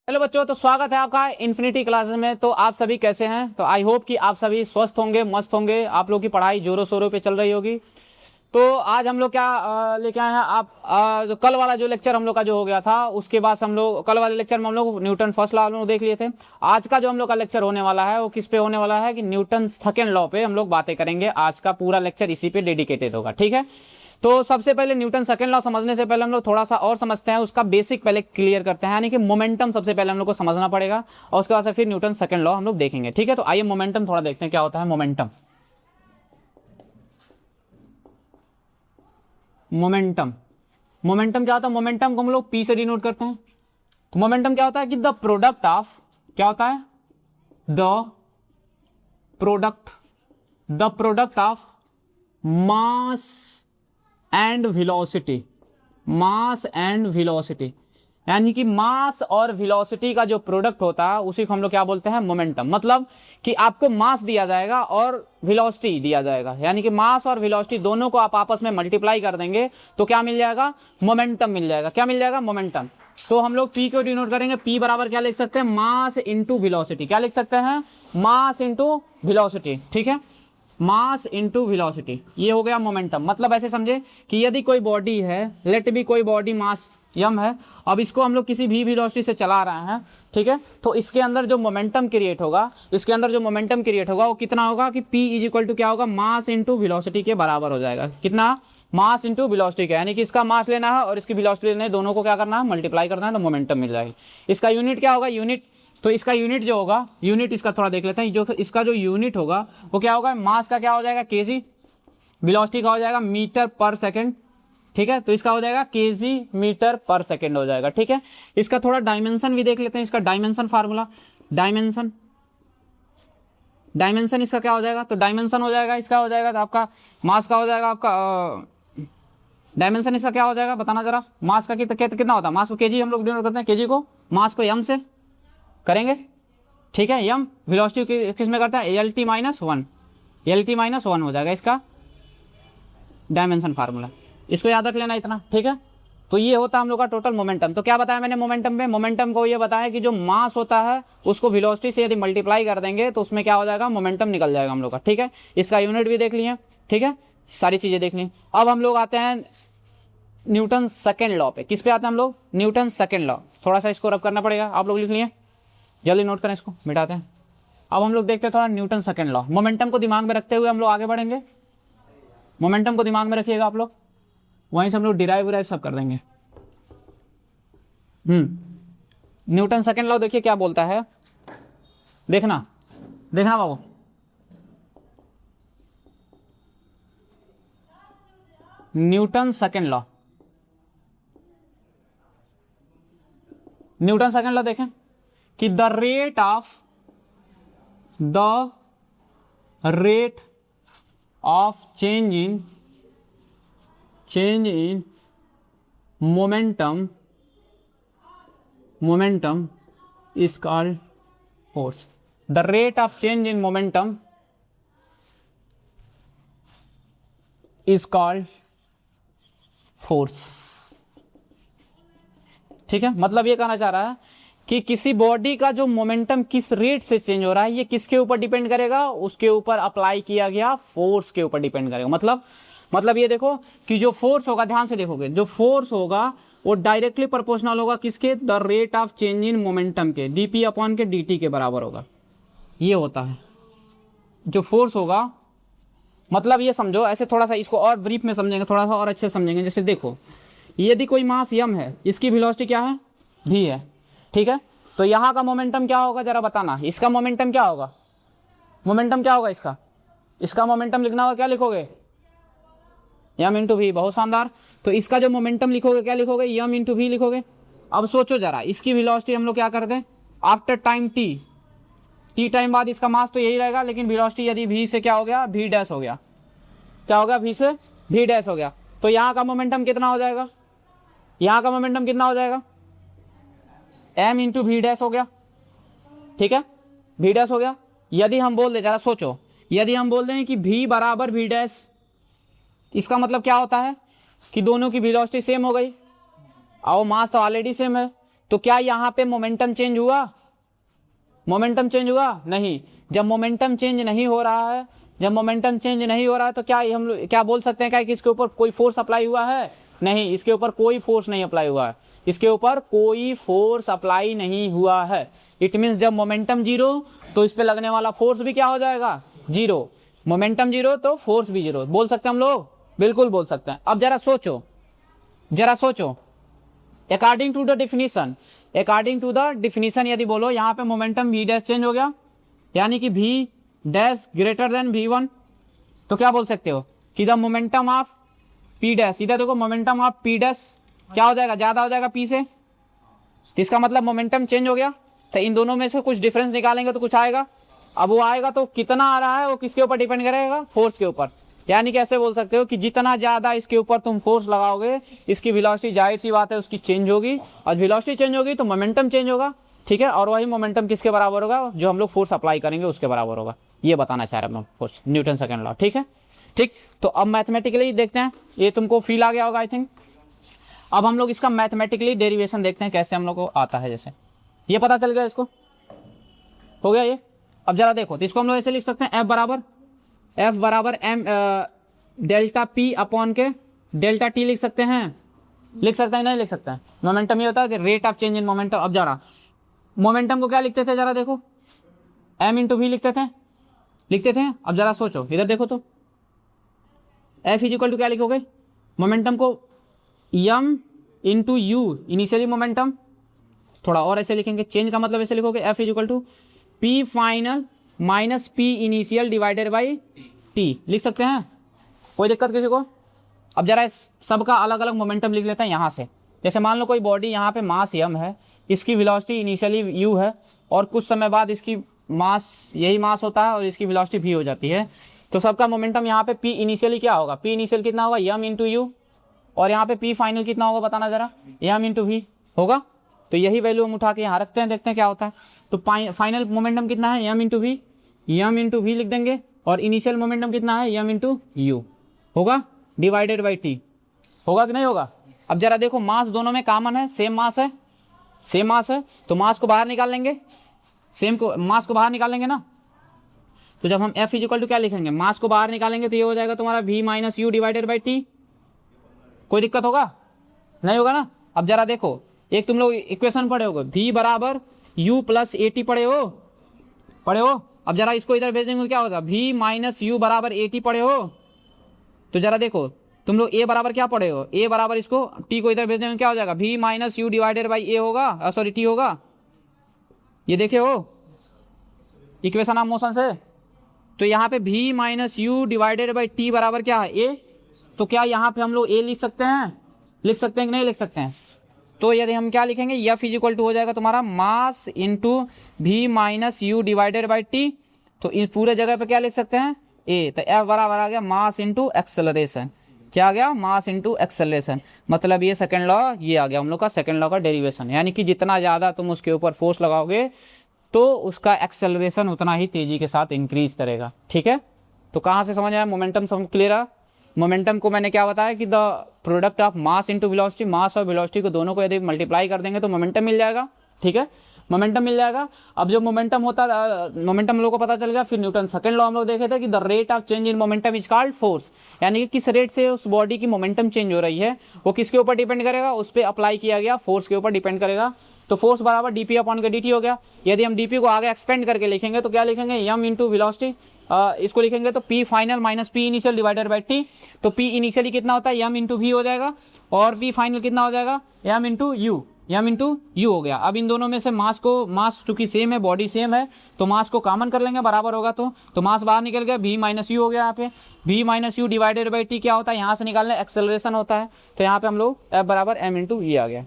Hello बच्चों, तो स्वागत है आपका इन्फिनिटी क्लासेस में। तो आप सभी कैसे हैं? तो आई होप कि आप सभी स्वस्थ होंगे, मस्त होंगे। आप लोग की पढ़ाई जोरों शोरों पे चल रही होगी। तो आज हम लोग क्या लेके आए हैं आप जो कल वाला जो लेक्चर हम लोग का जो हो गया था, उसके बाद हम लोग कल वाले लेक्चर में हम लोग न्यूटन फर्स्ट लॉ हम लोग देख लिए थे। आज का जो हम लोग का लेक्चर होने वाला है वो किस पे होने वाला है कि न्यूटन सेकेंड लॉ पे हम लोग बातें करेंगे। आज का पूरा लेक्चर इसी पे डेडिकेटेड होगा, ठीक है। तो सबसे पहले न्यूटन सेकंड लॉ समझने से पहले हम लोग थोड़ा सा और समझते हैं, उसका बेसिक पहले क्लियर करते हैं, यानी कि मोमेंटम सबसे पहले हम लोग को समझना पड़ेगा और उसके बाद से फिर न्यूटन सेकंड लॉ हम लोग देखेंगे, ठीक है। तो आइए मोमेंटम थोड़ा देखते हैं क्या होता है मोमेंटम। मोमेंटम मोमेंटम क्या होता है? मोमेंटम को हम लोग पी से डिनोट करते हैं। तो मोमेंटम क्या होता है कि द प्रोडक्ट ऑफ, क्या होता है? The product of mass and velocity, mass and velocity, यानी कि मास और वेलोसिटी का जो प्रोडक्ट होता है उसी को हम लोग क्या बोलते हैं? मोमेंटम। मतलब कि आपको मास दिया जाएगा और वेलोसिटी दिया जाएगा, यानी कि मास और वेलोसिटी दोनों को आप आपस में मल्टीप्लाई कर देंगे तो क्या मिल जाएगा? मोमेंटम मिल जाएगा। क्या मिल जाएगा? मोमेंटम। तो हम लोग पी को डिनोट करेंगे, पी बराबर क्या लिख सकते हैं? मास इंटू वेलोसिटी। क्या लिख सकते हैं? मास इंटू वेलोसिटी, ठीक है। मास इंटू वेलोसिटी, ये हो गया मोमेंटम। मतलब ऐसे समझे कि यदि कोई बॉडी है, लेट बी कोई बॉडी मास यम है, अब इसको हम लोग किसी भी वेलोसिटी से चला रहे हैं, ठीक है। तो इसके अंदर जो मोमेंटम क्रिएट होगा, वो कितना होगा कि P इज इक्वल टू क्या होगा? मास इंटू वेलोसिटी के बराबर हो जाएगा। कितना? मास इंटू वेलोसिटी का, यानी कि इसका मास लेना है और इसकी वेलोसिटी लेना है, दोनों को क्या करना है? मल्टीप्लाई करना है, तो मोमेंटम मिल जाएगी। इसका यूनिट क्या होगा? यूनिट, तो इसका यूनिट जो होगा, यूनिट इसका थोड़ा देख लेते हैं। जो इसका जो यूनिट होगा वो क्या होगा? मास का क्या हो जाएगा? केजी, वेलोसिटी का हो जाएगा मीटर पर सेकंड, ठीक है। तो इसका हो जाएगा केजी मीटर पर सेकंड हो जाएगा, ठीक है। इसका थोड़ा डायमेंशन भी देख लेते हैं, इसका डायमेंशन फार्मूला, डायमेंशन इसका क्या हो जाएगा? तो डायमेंशन हो जाएगा, इसका हो जाएगा तो आपका मास का हो जाएगा, आपका डायमेंशन इसका क्या हो जाएगा बताना जरा। मास का कितना होता है? मास को केजी हम लोग डिनोट करते हैं, केजी को मास को एम से करेंगे, ठीक है। यम वेलोसिटी किस में करता है? एल टी माइनस वन हो जाएगा इसका डायमेंशन फार्मूला। इसको याद रख लेना इतना, ठीक है। तो ये होता है हम लोग का टोटल मोमेंटम। तो क्या बताया मैंने मोमेंटम में? मोमेंटम को ये बताया कि जो मास होता है उसको वेलोसिटी से यदि मल्टीप्लाई कर देंगे तो उसमें क्या हो जाएगा? मोमेंटम निकल जाएगा हम लोग का, ठीक है। इसका यूनिट भी देख लिए, ठीक है, सारी चीजें देख ली। अब हम लोग आते हैं न्यूटन सेकेंड लॉ पे। किस पे आते हैं हम लोग? Newton second law. थोड़ा सा इसको रब करना पड़ेगा, आप लोग लिख लिए, जल्दी नोट करें, इसको मिटाते हैं। अब हम लोग देखते हैं थोड़ा न्यूटन सेकेंड लॉ। मोमेंटम को दिमाग में रखते हुए हम लोग आगे बढ़ेंगे। मोमेंटम को दिमाग में रखिएगा आप लोग, वहीं से हम लोग डिराइव सब कर देंगे। न्यूटन सेकेंड लॉ देखिए क्या बोलता है, देखना बाबू। न्यूटन सेकेंड लॉ देखें कि the rate of change in momentum is called force. The rate of change in momentum is called force, ठीक है। मतलब ये कहना चाह रहा है कि किसी बॉडी का जो मोमेंटम किस रेट से चेंज हो रहा है, ये किसके ऊपर डिपेंड करेगा? उसके ऊपर अप्लाई किया गया फोर्स के ऊपर डिपेंड करेगा। मतलब ये देखो कि जो फोर्स होगा, ध्यान से देखोगे, जो फोर्स होगा वो डायरेक्टली प्रोपोर्शनल होगा किसके? The rate of change in momentum के, dp अपॉन के dt के बराबर होगा। ये होता है जो फोर्स होगा। मतलब ये समझो, ऐसे थोड़ा सा इसको और ब्रीफ में समझेंगे, थोड़ा सा और अच्छे समझेंगे। जैसे देखो, यदि कोई मास m है, इसकी वेलोसिटी क्या है? v है, ठीक है। तो यहाँ का मोमेंटम क्या होगा जरा बताना। इसका मोमेंटम क्या होगा? इसका मोमेंटम लिखना होगा, क्या लिखोगे? m into v. बहुत शानदार। तो इसका जो मोमेंटम लिखोगे क्या लिखोगे? m इंटू वी लिखोगे। अब सोचो जरा, इसकी वेलोसिटी हम लोग क्या कर दें? आफ्टर टाइम t टाइम बाद इसका मास तो यही रहेगा, लेकिन वेलोसिटी यदि v से क्या हो गया? v डैश हो गया। क्या हो गया? v से v डैश हो गया। तो यहाँ का मोमेंटम कितना हो जाएगा? m इंटू वी डैश हो गया, ठीक है। v डैश हो गया। यदि हम बोल दें, जरा सोचो, यदि हम बोल दें कि v बराबर v डैश, इसका मतलब क्या होता है कि दोनों की वेलोसिटी सेम हो गई और मास तो ऑलरेडी सेम है। तो क्या यहाँ पे मोमेंटम चेंज हुआ? मोमेंटम चेंज हुआ? नहीं। जब मोमेंटम चेंज नहीं हो रहा है, जब मोमेंटम चेंज नहीं हो रहा है तो क्या हम लोग क्या बोल सकते हैं क्या कि इसके ऊपर कोई फोर्स अप्लाई हुआ है? नहीं, इसके ऊपर कोई फोर्स नहीं अप्लाई हुआ है, इसके ऊपर कोई फोर्स अप्लाई नहीं हुआ है। इट मीन्स जब मोमेंटम जीरो तो इस पे लगने वाला फोर्स भी क्या हो जाएगा? जीरो। मोमेंटम जीरो तो फोर्स भी जीरो। बोल सकते हैं हम लोग? बिल्कुल बोल सकते हैं। अब जरा सोचो, जरा सोचो, according to the definition, according to the definition यदि बोलो यहाँ पे मोमेंटम v डैश चेंज हो गया, यानी कि v dash greater than v1, तो क्या बोल सकते हो कि the momentum of p dash, इधर देखो मोमेंटम ऑफ p डैश क्या हो जाएगा? ज्यादा हो जाएगा p से, तो इसका मतलब मोमेंटम चेंज हो गया। तो इन दोनों में से कुछ डिफरेंस निकालेंगे तो कुछ आएगा। अब वो आएगा तो कितना आ रहा है वो किसके ऊपर डिपेंड करेगा? फोर्स के ऊपर। यानी कि ऐसे बोल सकते हो कि जितना ज्यादा इसके ऊपर तुम फोर्स लगाओगे, इसकी वेलोसिटी जाहिर सी बात है उसकी चेंज होगी, और वेलोसिटी चेंज होगी तो मोमेंटम चेंज होगा। ठीक है, और वही मोमेंटम किसके बराबर होगा? जो हम लोग फोर्स अप्लाई करेंगे उसके बराबर होगा। ये बताना चाह रहे हैं हम लोग, न्यूटन सेकंड लॉ। ठीक है, ठीक। तो अब मैथमेटिकली देखते हैं, ये तुमको फील आ गया होगा आई थिंक। अब हम लोग इसका मैथमेटिकली डेरिवेशन देखते हैं कैसे हम लोग को आता है। जैसे ये पता चल गया, इसको हो गया ये। अब जरा देखो, तो इसको हम लोग ऐसे लिख सकते हैं, एफ बराबर एम डेल्टा पी अपॉन के डेल्टा टी लिख सकते हैं। लिख सकते हैं नहीं लिख सकते हैं? मोमेंटम ये होता है कि rate of change in momentum. अब जरा मोमेंटम को क्या लिखते थे? जरा देखो, एम इंटू वी लिखते थे। अब जरा सोचो, इधर देखो तो एफ इज इक्वल टू क्या लिखोगे? मोमेंटम को m into u initially momentum, थोड़ा और ऐसे लिखेंगे, चेंज का मतलब ऐसे लिखोगे, F is equal to p final minus p initial divided by t लिख सकते हैं। कोई दिक्कत किसी को? अब जरा इस सबका अलग अलग मोमेंटम लिख लेते हैं यहाँ से। जैसे मान लो कोई बॉडी यहाँ पे मास m है, इसकी वेलोसिटी इनिशियली u है, और कुछ समय बाद इसकी मास यही मास होता है और इसकी वेलोसिटी v हो जाती है। तो सबका मोमेंटम यहाँ पे p इनिशियली क्या होगा? p इनिशियल कितना होगा? m इंटू यू, और यहाँ पे p फाइनल कितना होगा बताना जरा? m इंटू वी होगा। तो यही वैल्यू हम उठा के यहाँ रखते हैं, देखते हैं क्या होता है। तो फाइनल मोमेंटम कितना है? m इंटू वी लिख देंगे, और इनिशियल मोमेंटम कितना है? m इंटू यू होगा डिवाइडेड बाई टी। होगा कि नहीं होगा? अब जरा देखो, मास दोनों में कॉमन है, सेम मास है, तो मास को बाहर निकाल लेंगे, मास को बाहर निकाल लेंगे ना। तो जब हम F इक्वल टू क्या लिखेंगे? मास को बाहर निकालेंगे तो ये हो जाएगा तुम्हारा v minus u divided by T. कोई दिक्कत होगा? नहीं होगा ना। अब जरा देखो, एक तुम लोग इक्वेशन पढ़े होगे, v बराबर u प्लस ए टी पढ़े हो। अब जरा इसको इधर भेज देंगे क्या होगा? v माइनस यू बराबर ए टी पढ़े हो। तो जरा देखो तुम लोग a बराबर क्या पढ़े हो? a बराबर इसको t को इधर भेज देंगे क्या हो जाएगा? v minus u divided by a होगा, सॉरी t होगा। ये देखे हो इक्वेशन ऑफ मोशन से? तो यहाँ पे v minus u divided by T बराबर क्या है? a। तो क्या यहाँ पे हम लोग a लिख सकते हैं? लिख सकते हैं कि नहीं लिख सकते हैं? तो यदि हम क्या लिखेंगे, F इज इक्वल टू हो जाएगा तुम्हारा mass into v minus u divided by T. तो इस पूरे जगह पे क्या लिख सकते हैं? A। तो F बराबर आ गया मास इंटू एक्सेलरेशन। क्या आ गया? मास इंटू एक्सेलरेशन। मतलब ये सेकंड लॉ, ये आ गया हम लोग का सेकंड लॉ का डेरिवेशन। यानी कि जितना ज़्यादा तुम उसके ऊपर फोर्स लगाओगे तो उसका एक्सेलरेशन उतना ही तेजी के साथ इंक्रीज करेगा। ठीक है, तो कहाँ से समझ आया? मोमेंटम सब क्लियर है। मोमेंटम को मैंने क्या बताया कि the product of mass into velocity, mass और वेलोसिटी को दोनों को यदि मल्टीप्लाई कर देंगे तो मोमेंटम मिल जाएगा। ठीक है, मोमेंटम मिल जाएगा। अब जो मोमेंटम होता है, मोमेंटम हम लोग को पता चल गया। फिर न्यूटन सेकंड लॉ हम लोग देखे थे कि the rate of change in momentum is called force. यानी कि किस रेट से उस बॉडी की मोमेंटम चेंज हो रही है वो किसके ऊपर डिपेंड करेगा? उस पर अप्लाई किया गया फोर्स के ऊपर डिपेंड करेगा। तो फोर्स बराबर डी पी अपॉन के डी टी हो गया। यदि हम डी पी को आगे एक्सपेंड करके लिखेंगे तो क्या लिखेंगे? एम इंटू वेलोसिटी, इसको लिखेंगे तो P final minus P initial divided by T। तो P इनिशियली कितना होता है? M इंटू वी हो जाएगा, और P फाइनल कितना हो जाएगा? M इंटू यू हो गया। अब इन दोनों में से मास चूंकि सेम है, बॉडी सेम है, तो मास को कॉमन कर लेंगे, बराबर होगा तो मास बाहर निकल गया, V माइनस यू हो गया। यहाँ पे V minus u divided by T क्या होता है? यहाँ से निकालना एक्सेलरेशन होता है। तो यहाँ पे हम लोग F बराबर M इंटू वी आ गया।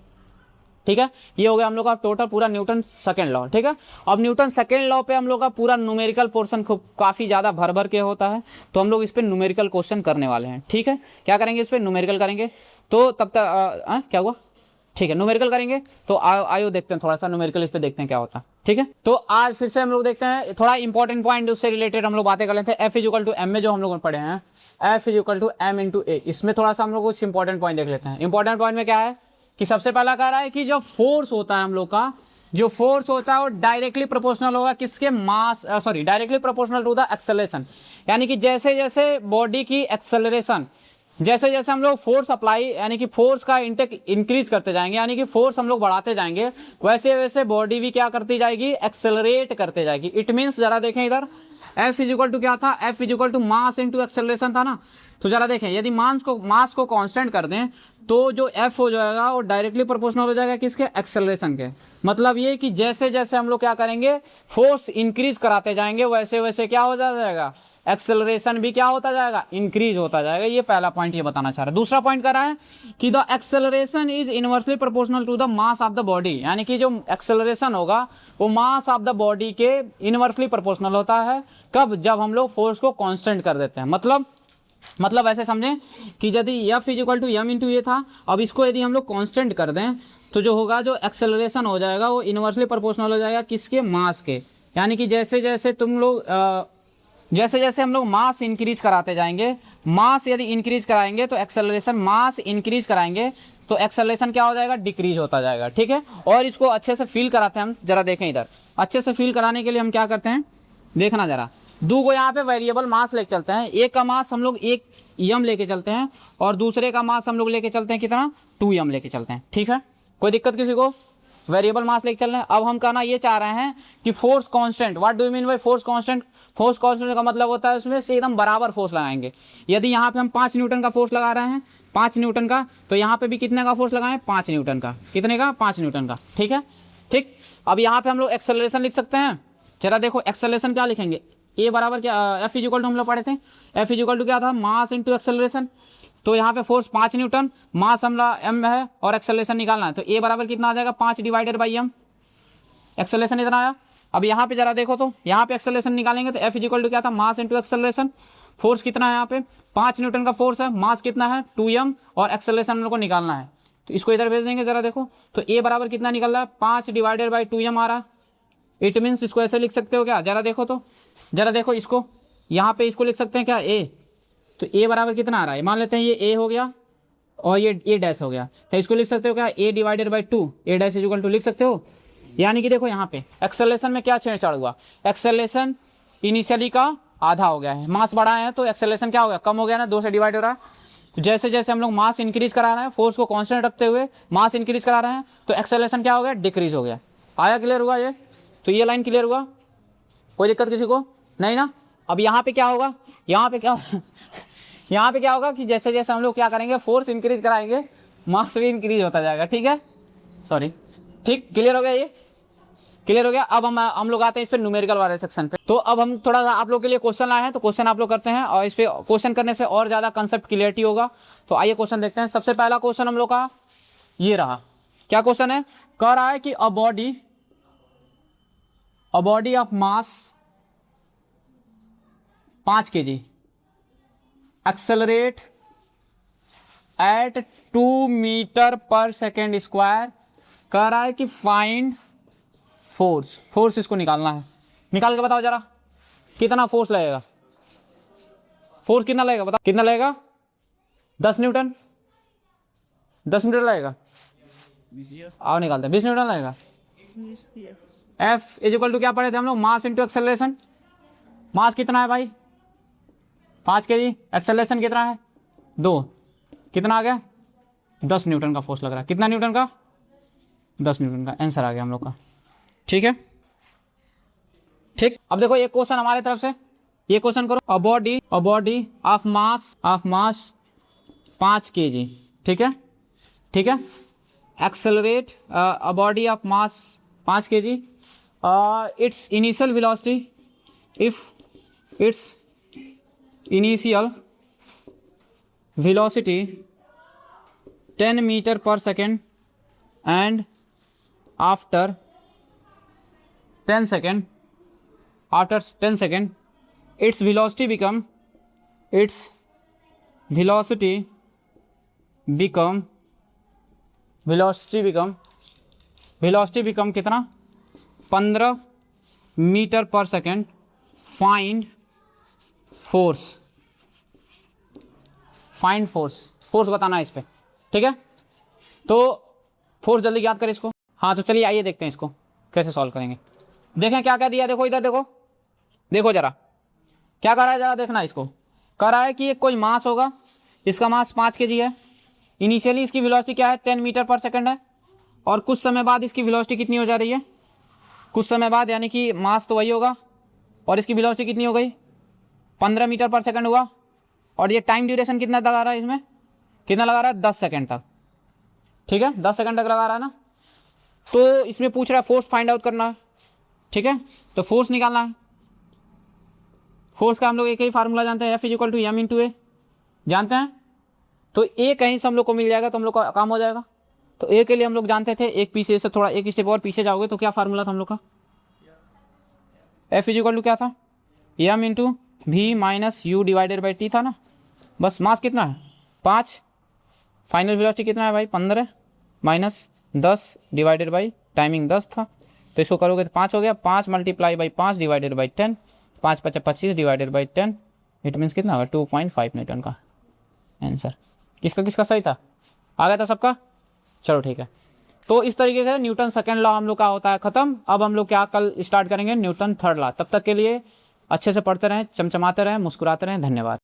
ठीक है, ये हो गया हम लोग का टोटल पूरा न्यूटन सेकंड लॉ। ठीक है, अब न्यूटन सेकंड लॉ पे हम लोग का पूरा न्यूमेरिकल पोर्शन काफी ज्यादा भर के होता है, तो हम लोग इस पे न्यूमेरिकल क्वेश्चन करने वाले हैं। ठीक है, क्या करेंगे? इस पे न्यूमेरिकल करेंगे। तो तब तक क्या हुआ? ठीक है, न्यूमेरिकल करेंगे। तो आयो देखते हैं थोड़ा सा न्यूमेरिकल इस पे देखते हैं क्या होता है। ठीक है, तो आज फिर से हम लोग देखते हैं थोड़ा इंपॉर्टेंट पॉइंट, उससे रिलेटेड हम लोग बातें कर लेते हैं। F is equal to m में जो हम लोग पढ़े हैं, F is equal to m into a, इसमें थोड़ा सा हम लोग कुछ इंपॉर्टेंट पॉइंट देख लेते हैं। इंपॉर्टेंट पॉइंट में क्या है कि सबसे पहला कह रहा है कि जो फोर्स होता है हम लोग का, जो फोर्स होता है वो डायरेक्टली प्रोपोर्शनल होगा किसके, mass, sorry directly proportional to the acceleration. यानी कि जैसे जैसे बॉडी की एक्सेलरेशन, जैसे जैसे हम लोग फोर्स अप्लाई यानी कि फोर्स का इंटेक इंक्रीज करते जाएंगे, यानी कि फोर्स हम लोग बढ़ाते जाएंगे, वैसे वैसे बॉडी भी क्या करती जाएगी, एक्सेलरेट करते जाएगी। इट मीन्स जरा देखें इधर, F इजिकल टू क्या था, F is equal to mass into acceleration था ना। तो जरा देखें, यदि मास को कांस्टेंट कर दें तो जो F हो जाएगा वो डायरेक्टली प्रोपोर्शनल हो जाएगा किसके, एक्सेलरेशन के। मतलब ये कि जैसे जैसे हम लोग क्या करेंगे, फोर्स इंक्रीज कराते जाएंगे, वैसे वैसे क्या हो जाएगा, एक्सेलरेशन भी क्या होता जाएगा, इंक्रीज होता जाएगा। ये पहला पॉइंट ये बताना चाह रहा है। दूसरा पॉइंट कर रहा है कि the acceleration is inversely proportional to the mass of the body, यानी कि जो एक्सेलरेशन होगा वो मास ऑफ द बॉडी के इनवर्सली प्रोपोर्शनल होता है। कब, जब हम लोग फोर्स को कांस्टेंट कर देते हैं। मतलब ऐसे समझें कि यदि F is equal to m into ये था, अब इसको यदि हम लोग कांस्टेंट कर दें तो जो होगा, जो एक्सेलरेशन हो जाएगा वो इनवर्सली प्रोपोर्शनल हो जाएगा किसके, मास के। यानी कि जैसे जैसे हम लोग मास इंक्रीज कराते जाएंगे, मास यदि इंक्रीज कराएंगे तो एक्सेलरेशन, मास इंक्रीज कराएंगे तो एक्सेलरेशन क्या हो जाएगा, डिक्रीज होता जाएगा। ठीक है, और इसको अच्छे से फील कराते हैं हम, जरा देखें इधर। अच्छे से फील कराने के लिए हम क्या करते हैं, देखना जरा, दो को यहाँ पे वेरिएबल मास लेके चलते हैं। एक का मास हम लोग 1 m लेके चलते हैं और दूसरे का मास हम लोग लेके चलते हैं कितना, 2 m लेके चलते हैं। ठीक है, कोई दिक्कत किसी को, वेरिएबल मास लेके चल रहे हैं। अब हम कहना ये चाह रहे हैं कि force constant, what do you mean by force constant. Force constant का मतलब होता है उसमें से एकदम बराबर फोर्स लगाएंगे। यदि यहाँ पे हम 5 न्यूटन का फोर्स लगा रहे हैं, 5 न्यूटन का, तो यहाँ पे भी कितने का फोर्स लगाएं, 5 न्यूटन का। कितने का, 5 न्यूटन का। ठीक है, ठीक। अब यहाँ पे हम लोग एक्सेलरेशन लिख सकते हैं। जरा देखो एक्सेलरेशन क्या लिखेंगे, ए बराबर क्या, F इजिकल टू हम लोग पढ़े थे, F इजिकल टू क्या था, मास इंटू एक्सेलरेशन। तो यहाँ पे फोर्स 5 न्यूटन, मास हमारा m है और एक्सेलरेशन निकालना है, तो ए बराबर कितना आ जाएगा, 5 डिवाइडेड बाई m। एक्सेलरेशन इतना आया। अब यहाँ पे जरा देखो, तो यहाँ पे एक्सेलरेशन निकालेंगे तो F इजिकल टू क्या था, मास इंटू एक्सेलरेशन। फोर्स कितना है यहाँ पे, 5 न्यूटन का फोर्स है, मास कितना है 2m और एक्सेलरेशन हम लोग को निकालना है, तो इसको इधर भेज देंगे। जरा देखो तो ए बराबर कितना निकल रहा है, 5 डिवाइडेड बाई 2m आ रहा है। इट मीन्स इसको ऐसे लिख सकते हो क्या, जरा देखो तो, जरा देखो इसको, यहाँ पे इसको लिख सकते हैं क्या, ए। तो ए बराबर कितना आ रहा है, मान लेते हैं ये ए हो गया और ये ए डैश हो गया, तो इसको लिख सकते हो क्या, a divided by 2, a dash equal to लिख सकते हो। यानी कि देखो यहाँ पे एक्सेलरेशन में क्या छेड़छाड़ हुआ, एक्सेलरेशन इनिशियली का आधा हो गया है, मास बढ़ा है तो एक्सेलरेशन क्या हो गया, कम हो गया ना, 2 से डिवाइड हो रहा है। तो जैसे जैसे हम लोग मास इंक्रीज करा रहे हैं, फोर्स को कांस्टेंट रखते हुए मास इंक्रीज करा रहे हैं, तो एक्सेलरेशन क्या हो गया, डिक्रीज हो गया। आया, क्लियर हुआ ये, तो ये लाइन क्लियर हुआ, कोई दिक्कत किसी को नहीं ना। अब यहाँ पे क्या होगा, यहाँ पे क्या होगा कि जैसे जैसे हम लोग क्या करेंगे, फोर्स इंक्रीज कराएंगे, मास भी इंक्रीज होता जाएगा। ठीक है, सॉरी, ठीक, क्लियर हो गया, ये क्लियर हो गया। अब हम लोग आते हैं इस पे न्यूमेरिकल वाले सेक्शन पे। तो अब हम थोड़ा सा आप लोग के लिए क्वेश्चन लाए हैं, तो क्वेश्चन आप लोग करते हैं और इस पे क्वेश्चन करने से और ज्यादा कंसेप्ट क्लियरिटी होगा। तो आइए क्वेश्चन देखते हैं। सबसे पहला क्वेश्चन हम लोग का ये रहा, क्या क्वेश्चन है, कह रहा है कि a body of mass 5 kg accelerate at 2 metre per second square. कह रहा है कि फाइंड फोर्स इसको निकालना है। निकाल के बताओ जरा, कितना फोर्स लगेगा, फोर्स कितना लगेगा बताओ, कितना लगेगा, 10 न्यूटन, 10 न्यूटन लगेगा, आओ निकालते हैं, 20 न्यूटन लगेगा। F इज इक्वल टू क्या पढ़े थे हम लोग, मास इंटू एक्सेलरेशन। मास कितना है भाई, 5 kg, एक्सेलरेशन कितना है 2, कितना आ गया, 10 न्यूटन का फोर्स लग रहा है। कितना न्यूटन का, 10 न्यूटन का आंसर आ गया हम लोग का। ठीक है, ठीक। अब देखो एक क्वेश्चन हमारे तरफ से, ये क्वेश्चन करो, अ बॉडी ऑफ मास 5 kg। ठीक है, ठीक है, accelerate a body of mass 5 kg, its initial velocity, if its initial velocity 10 meter per second and after 10 second its velocity become कितना, 15 metre per second. Find force बताना है इस पे। ठीक है, तो फोर्स जल्दी याद करें इसको। हाँ तो चलिए आइए देखते हैं इसको कैसे सॉल्व करेंगे। देखें क्या क्या दिया, देखो इधर देखो, देखो जरा क्या कर रहा है, जरा देखना इसको। कह रहा है कि एक कोई मास होगा, इसका मास 5 kg है, इनिशियली इसकी वेलोसिटी क्या है 10 मीटर पर सेकंड है, और कुछ समय बाद इसकी वेलोसिटी कितनी हो जा रही है, कुछ समय बाद यानी कि मास तो वही होगा और इसकी वेलोसिटी कितनी हो गई 15 मीटर पर सेकंड हुआ, और ये टाइम ड्यूरेशन कितना लगा रहा है, इसमें कितना लगा रहा है 10 सेकंड तक, ठीक है 10 सेकंड तक लगा रहा है ना। तो इसमें पूछ रहा है फोर्स फाइंड आउट करना है, ठीक है, तो फोर्स निकालना है। फोर्स का हम लोग एक ही फार्मूला जानते हैं, F = m × a जानते हैं, तो ए कहीं से हम लोग को मिल जाएगा तो हम लोग का काम हो जाएगा। तो ए के लिए हम लोग जानते थे, एक पीछे से थोड़ा एक स्टेप और पीछे जाओगे तो क्या फार्मूला था हम लोग का, F = क्या था m × v - u/t था ना। बस मास कितना है 5, फाइनल वेलोसिटी कितना है भाई 15 - 10 / टाइमिंग 10 था, तो इसको करोगे तो 5 हो गया, 5 × 5 / 10, 5 × 5 = 25 / 10, इट मीन्स कितना होगा 2.5 न्यूटन का आंसर। किसका किसका सही था, आ गया था सबका, चलो ठीक है। तो इस तरीके से न्यूटन सेकेंड लॉ हम लोग का होता है खत्म। अब हम लोग क्या कल स्टार्ट करेंगे न्यूटन थर्ड लॉ। तब तक के लिए अच्छे से पढ़ते रहें, चमचमाते रहें, मुस्कुराते रहें। धन्यवाद।